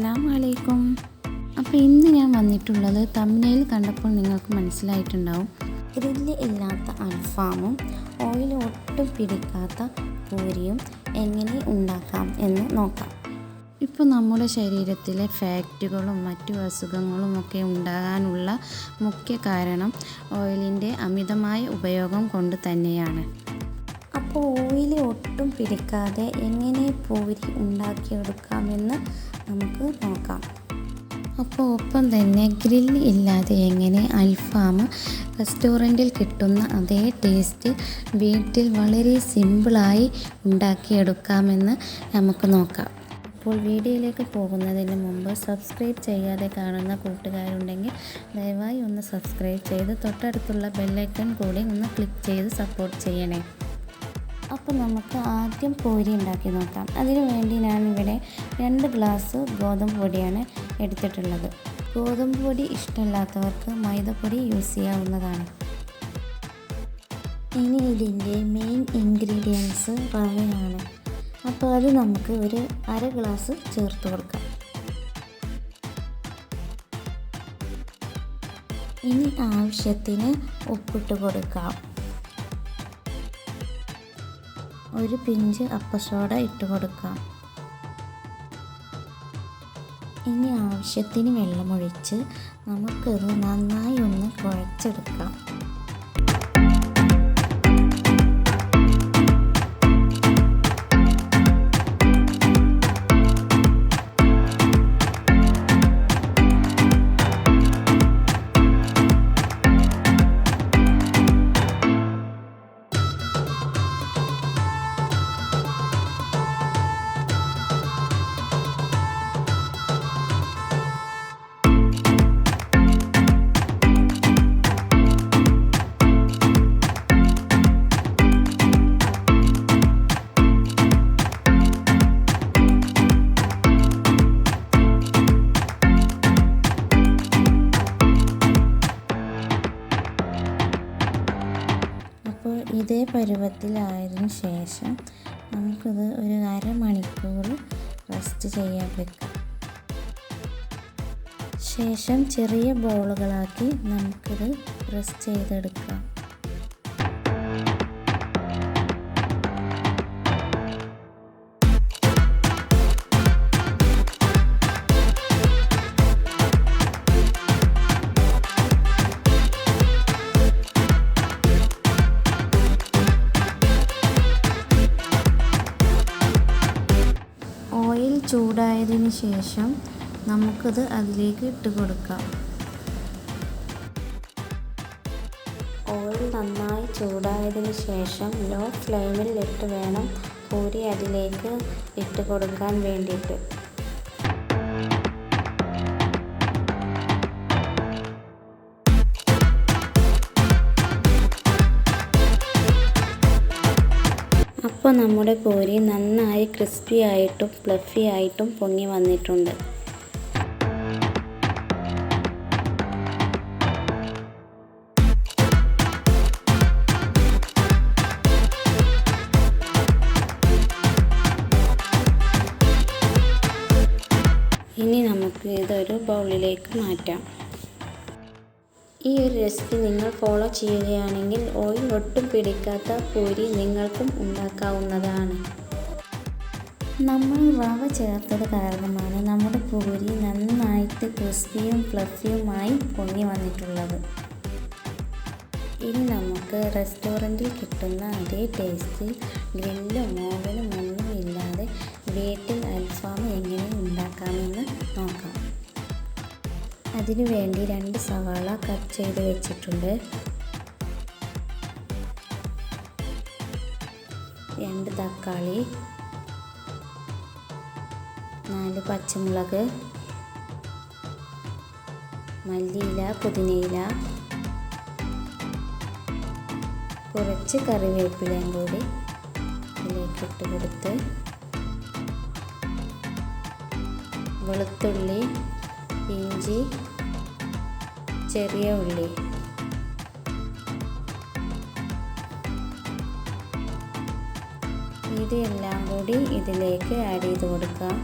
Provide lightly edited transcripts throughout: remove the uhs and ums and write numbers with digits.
അസ്സലാമു അലൈക്കും. അപ്പോൾ ഇന്ന് ഞാൻ വന്നിട്ടുള്ളത് തംബ്നെയിൽ കണ്ടപ്പോൾ നിങ്ങൾക്ക് മനസ്സിലായിട്ടുണ്ടാവും, ഗ്രില്ല് ഇല്ലാത്ത അൽഫാമും ഓയിൽ ഒട്ടും പിടിക്കാത്ത പൂരിയും എങ്ങനെ ഉണ്ടാക്കാം എന്ന് നോക്കാം. ഇപ്പോൾ നമ്മുടെ ശരീരത്തിലെ ഫാറ്റുകളും മറ്റു അസുഖങ്ങളും ഒക്കെ ഉണ്ടാകാനുള്ള മുഖ്യ കാരണം ഓയിലിൻ്റെ അമിതമായ ഉപയോഗം കൊണ്ട് തന്നെയാണ്. അപ്പോൾ ഓയിൽ ഒട്ടും പിടിക്കാതെ എങ്ങനെ പൂരി ഉണ്ടാക്കിയെടുക്കാമെന്ന് നമുക്ക് നോക്കാം. അപ്പോൾ ഒപ്പം തന്നെ ഗ്രില്ല് ഇല്ലാതെ എങ്ങനെ അൽഫാം റെസ്റ്റോറൻറ്റിൽ കിട്ടുന്ന അതേ ടേസ്റ്റ് വീട്ടിൽ വളരെ സിമ്പിളായി ഉണ്ടാക്കിയെടുക്കാമെന്ന് നമുക്ക് നോക്കാം. അപ്പോൾ വീഡിയോയിലേക്ക് പോകുന്നതിന് മുമ്പ് സബ്സ്ക്രൈബ് ചെയ്യാതെ കാണുന്ന കൂട്ടുകാരുണ്ടെങ്കിൽ ദയവായി ഒന്ന് സബ്സ്ക്രൈബ് ചെയ്ത് തൊട്ടടുത്തുള്ള ബെല്ലൈക്കൺ കൂടി ഒന്ന് ക്ലിക്ക് ചെയ്ത് സപ്പോർട്ട് ചെയ്യണേ. അപ്പോൾ നമുക്ക് ആദ്യം പൂരി ഉണ്ടാക്കി നോക്കാം. അതിനു വേണ്ടി ഞാനിവിടെ 2 ഗ്ലാസ് ഗോതമ്പ് പൊടിയാണ് എടുത്തിട്ടുള്ളത്. ഗോതമ്പ് പൊടി ഇഷ്ടമില്ലാത്തവർക്ക് മൈദപ്പൊടി യൂസ് ചെയ്യാവുന്നതാണ്. ഇനി ഇതിൻ്റെ മെയിൻ ഇൻഗ്രീഡിയൻസ് റവയാണ്. അപ്പോൾ അത് നമുക്ക് ഒരു 1/2 ഗ്ലാസ് ചേർത്ത് കൊടുക്കാം. ഇനി ആവശ്യത്തിന് ഉപ്പിട്ട് കൊടുക്കാം. ഒരു പിഞ്ച് അപ്പസോഡ ഇട്ട് കൊടുക്കാം. ഇനി ആവശ്യത്തിന് വെള്ളമൊഴിച്ച് നമുക്കത് നന്നായി ഒന്ന് കുഴച്ചെടുക്കാം. അപ്പോൾ ഇതേ പരുവത്തിലായതിനു ശേഷം നമുക്കിത് ഒരു 1/2 മണിക്കൂർ റെസ്റ്റ് ചെയ്യാൻ വെക്കാം. ശേഷം ചെറിയ ബോളുകളാക്കി നമുക്കിത് പ്രസ് ചെയ്തെടുക്കാം. ഓയിൽ ചൂടായതിന് ശേഷം നമുക്കത് അതിലേക്ക് ഇട്ട് കൊടുക്കാം. ഓയിൽ നന്നായി ചൂടായതിന് ശേഷം ലോ ഫ്ലെയിമിൽ ഇട്ട് വേണം പൂരി അതിലേക്ക് ഇട്ട് കൊടുക്കാൻ വേണ്ടിയിട്ട്. അപ്പോൾ നമ്മുടെ പൂരി നന്നായി ക്രിസ്പി ആയിട്ടും ഫ്ലഫി ആയിട്ടും പൊങ്ങി വന്നിട്ടുണ്ട്. ഇനി നമുക്ക് ഇതൊരു ബൗളിലേക്ക് മാറ്റാം. ഈ ഒരു റെസിപ്പി നിങ്ങൾ ഫോളോ ചെയ്യുകയാണെങ്കിൽ ഓയിൽ ഒട്ടും പിടിക്കാത്ത പൂരി നിങ്ങൾക്കും ഉണ്ടാക്കാവുന്നതാണ്. നമ്മൾ റവ ചേർത്തത് കാരണമാണ് നമ്മുടെ പൂരി നന്നായിട്ട് ക്രിസ്പിയും ഫ്ലഫിയുമായി പൊങ്ങി വന്നിട്ടുള്ളത്. ഇനി നമുക്ക് റെസ്റ്റോറൻറ്റിൽ കിട്ടുന്ന അതേ ടേസ്റ്റിൽ ഗ്രില്ലും ഓവനും ഒന്നും ഇല്ലാതെ വീട്ടിൽ അൽഫാം എങ്ങനെ ഉണ്ടാക്കാമെന്ന് നോക്കാം. അതിനു വേണ്ടി 2 സവാള കട്ട് ചെയ്ത് വെച്ചിട്ടുണ്ട്. 2 തക്കാളി, 4 പച്ചമുളക്, മല്ലിയില, പുതിനയില, കുറച്ച് കറിവേപ്പിലയും കൂടി ഇതിലേക്ക് ഇട്ട് കൊടുത്ത് വെളുത്തുള്ളി, ഇഞ്ചി, ചെറിയ ഉള്ളി, ഇതെല്ലാം കൂടി ഇതിലേക്ക് ആഡ് ചെയ്ത് കൊടുക്കാം.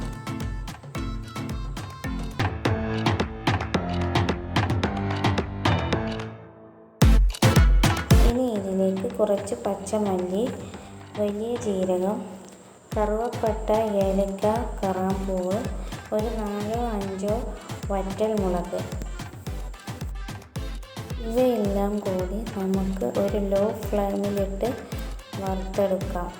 കുറച്ച് പച്ചമല്ലി, വലിയ ജീരകം, കറുവപ്പട്ട, ഏലക്ക, കറാമ്പൂവ്, ഒരു 4-5 വറ്റൽമുളക്. ഇവയെല്ലാം കൂടി നമുക്ക് ഒരു ലോ ഫ്ലെയിമിലിട്ട് വറുത്തെടുക്കാം.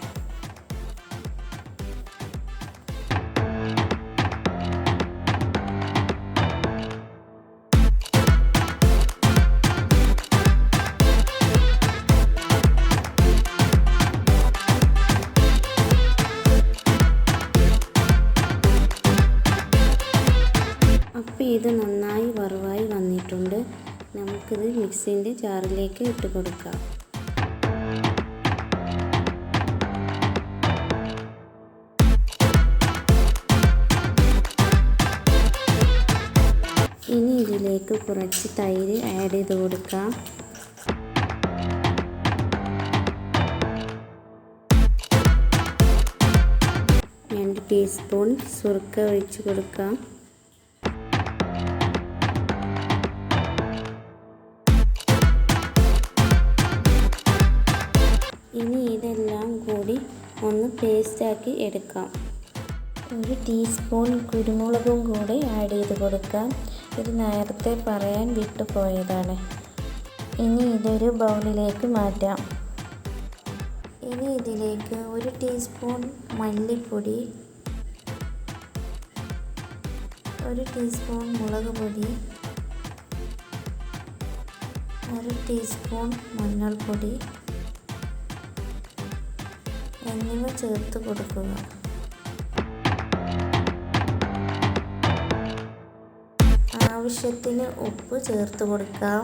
അപ്പോൾ ഇത് നന്നായി വറവായി വന്നിട്ടുണ്ട്. നമുക്കിത് മിക്സിൻ്റെ ജാറിലേക്ക് ഇട്ട് കൊടുക്കാം. ഇനി ഇതിലേക്ക് കുറച്ച് തൈര് ആഡ് ചെയ്ത് കൊടുക്കാം. രണ്ട് ടീസ്പൂൺ സുർക്ക ഒഴിച്ച് കൊടുക്കാം. ഇനി ഇതെല്ലാം കൂടി ഒന്ന് പേസ്റ്റാക്കി എടുക്കാം. ഒരു ടീസ്പൂൺ കുരുമുളകും കൂടി ആഡ് ചെയ്ത് കൊടുക്കാം. ഇത് നേരത്തെ പറയാൻ വിട്ടുപോയതാണ്. ഇനി ഇതൊരു ബൗളിലേക്ക് മാറ്റാം. ഇനി ഇതിലേക്ക് ഒരു ടീസ്പൂൺ മല്ലിപ്പൊടി, ഒരു ടീസ്പൂൺ മുളക് പൊടി, ഒരു ടീസ്പൂൺ മഞ്ഞൾപ്പൊടി എന്നിവ ചേർത്ത് കൊടുക്കുക. ആവശ്യത്തിന് ഉപ്പ് ചേർത്ത് കൊടുക്കാം.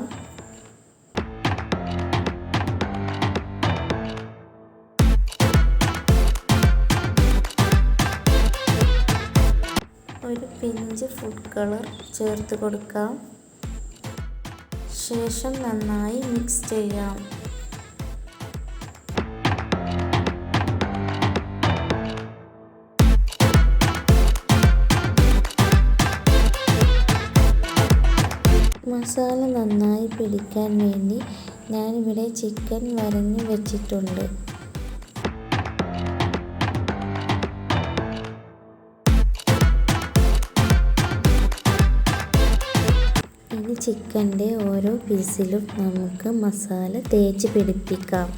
ഒരു പിഞ്ച് ഫുഡ് കളർ ചേർത്ത് കൊടുക്കാം. ശേഷം നന്നായി മിക്സ് ചെയ്യാം. മസാല നന്നായി പിടിക്കാൻ വേണ്ടി ഞാനിവിടെ ചിക്കൻ വരഞ്ഞ് വെച്ചിട്ടുണ്ട്. ഇനി ചിക്കൻ്റെ ഓരോ പീസിലും നമുക്ക് മസാല തേച്ച് പിടിപ്പിക്കാം.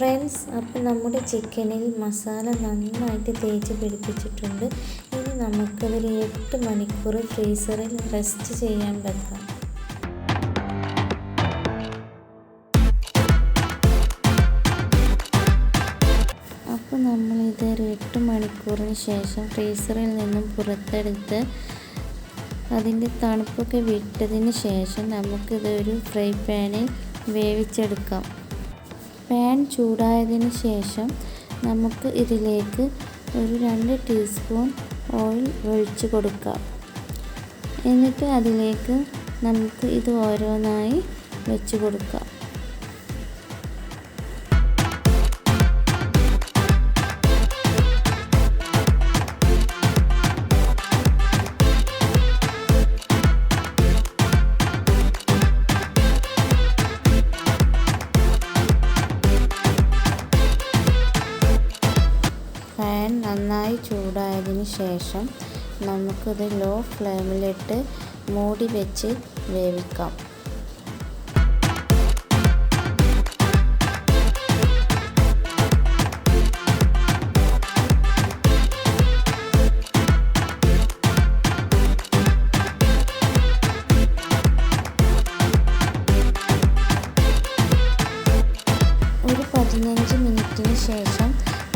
ഫ്രണ്ട്സ്, അപ്പോൾ നമ്മുടെ ചിക്കനിൽ മസാല നന്നായിട്ട് തേച്ച് പിടിപ്പിച്ചിട്ടുണ്ട്. ഇനി നമുക്കതൊരു 8 മണിക്കൂർ ഫ്രീസറിൽ റെസ്റ്റ് ചെയ്യാൻ വെക്കാം. അപ്പോൾ നമ്മളിതൊരു 8 മണിക്കൂറിന് ശേഷം ഫ്രീസറിൽ നിന്നും പുറത്തെടുത്ത് അതിൻ്റെ തണുപ്പൊക്കെ വിട്ടതിന് ശേഷം നമുക്കിതൊരു ഫ്രൈ പാനിൽ വേവിച്ചെടുക്കാം. പാൻ ചൂടായതിന് ശേഷം നമുക്ക് ഇതിലേക്ക് ഒരു 2 ടീസ്പൂൺ ഓയിൽ ഒഴിച്ച് കൊടുക്കാം. എന്നിട്ട് അതിലേക്ക് നമുക്ക് ഇത് ഓരോന്നായി വെച്ച് കൊടുക്കാം. പാൻ നന്നായി ചൂടായതിന് ശേഷം നമുക്കിത് ലോ ഫ്ലെയിമിലിട്ട് മൂടി വെച്ച് വേവിക്കാം. ഒരു 15 മിനിറ്റിന് ശേഷം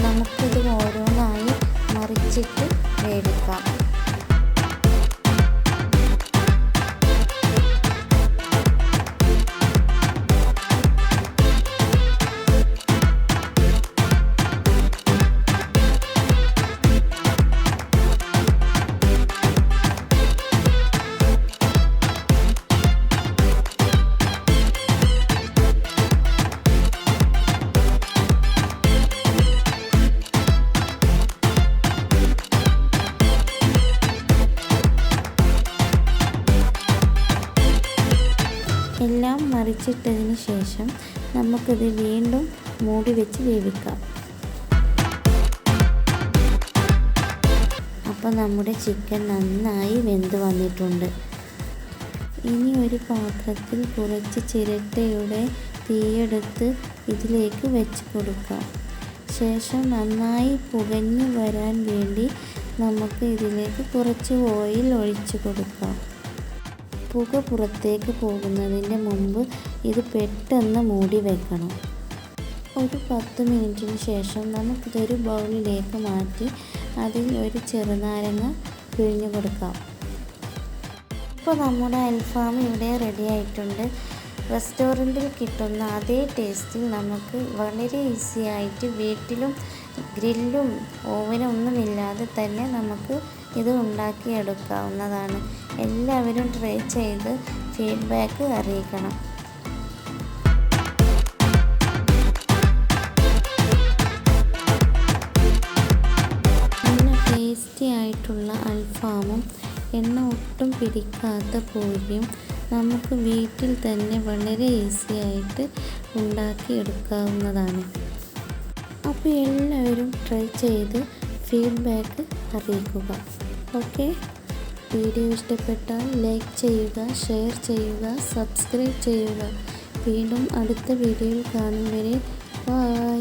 നമുക്കിത് ഓരോന്നായി മറിച്ചിട്ട് വേവിക്കാം. എല്ലാം മറിച്ചിട്ടതിന് ശേഷം നമുക്കിത് വീണ്ടും മൂടി വെച്ച് വേവിക്കാം. അപ്പോൾ നമ്മുടെ ചിക്കൻ നന്നായി വെന്ത് വന്നിട്ടുണ്ട്. ഇനി ഒരു പാത്രത്തിൽ കുറച്ച് ചിരട്ടയുടെ തീയെടുത്ത് ഇതിലേക്ക് വെച്ച് കൊടുക്കാം. ശേഷം നന്നായി പുകഞ്ഞു വരാൻ വേണ്ടി നമുക്ക് ഇതിലേക്ക് കുറച്ച് ഓയിൽ ഒഴിച്ച് കൊടുക്കാം. പുക പുറത്തേക്ക് പോകുന്നതിന് മുമ്പ് ഇത് പെട്ടെന്ന് മൂടി വെക്കണം. ഒരു 10 മിനിറ്റിന് ശേഷം നമുക്കിതൊരു ബൗളിലേക്ക് മാറ്റി അതിൽ ഒരു ചെറുനാരങ്ങ പിഴിഞ്ഞു കൊടുക്കാം. ഇപ്പോൾ നമ്മുടെ അൽഫാം ഇവിടെ റെഡി ആയിട്ടുണ്ട്. റെസ്റ്റോറൻറ്റിൽ കിട്ടുന്ന അതേ ടേസ്റ്റിൽ നമുക്ക് വളരെ ഈസി ആയിട്ട് വീട്ടിലും ഗ്രില്ലും ഓവനും ഒന്നുമില്ലാതെ തന്നെ നമുക്ക് ഇത് ഉണ്ടാക്കിയെടുക്കാവുന്നതാണ്. എല്ലാവരും ട്രൈ ചെയ്ത് ഫീഡ്ബാക്ക് അറിയിക്കണം. നല്ല ടേസ്റ്റി ആയിട്ടുള്ള അൽഫാമും എണ്ണ ഒട്ടും പിടിക്കാത്ത പൂരിയും നമുക്ക് വീട്ടിൽ തന്നെ വളരെ ഈസി ആയിട്ട് ഉണ്ടാക്കിയെടുക്കാവുന്നതാണ്. അപ്പോൾ എല്ലാവരും ട്രൈ ചെയ്ത് ഫീഡ്ബാക്ക് അറിയിക്കുക. ഓക്കെ, വീഡിയോ ഇഷ്ടപ്പെട്ടാൽ ലൈക്ക് ചെയ്യുക, ഷെയർ ചെയ്യുക, സബ്സ്ക്രൈബ് ചെയ്യുക. വീണ്ടും അടുത്ത വീഡിയോയിൽ കാണും വരെ ബൈ.